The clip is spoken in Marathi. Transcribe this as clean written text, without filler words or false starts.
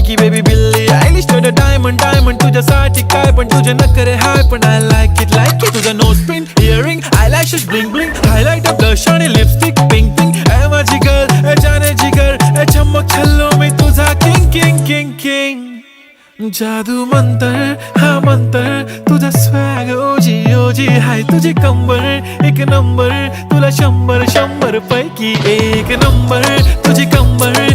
की बेबी बिल्ली आयलिश डायमंड डायमंड तुझ्यासाठी काय पण तुझे नखरे हाय पण आय लाईक इट तुझा nose pin earring eyelashes blink blink highlight blush आणि लिपस्टिक पिंक पिंक ए माझी गर्ल ए जाने जिगर ए चमक छल्लो मी तुझा किंग किंग किंग किंग जादू मंतर हा मंतर तुझा स्वॅग ओजी ओजी हाय तुझी कंबर एक नंबर तुला 100 100 पैकी एक नंबर तुझी कंबर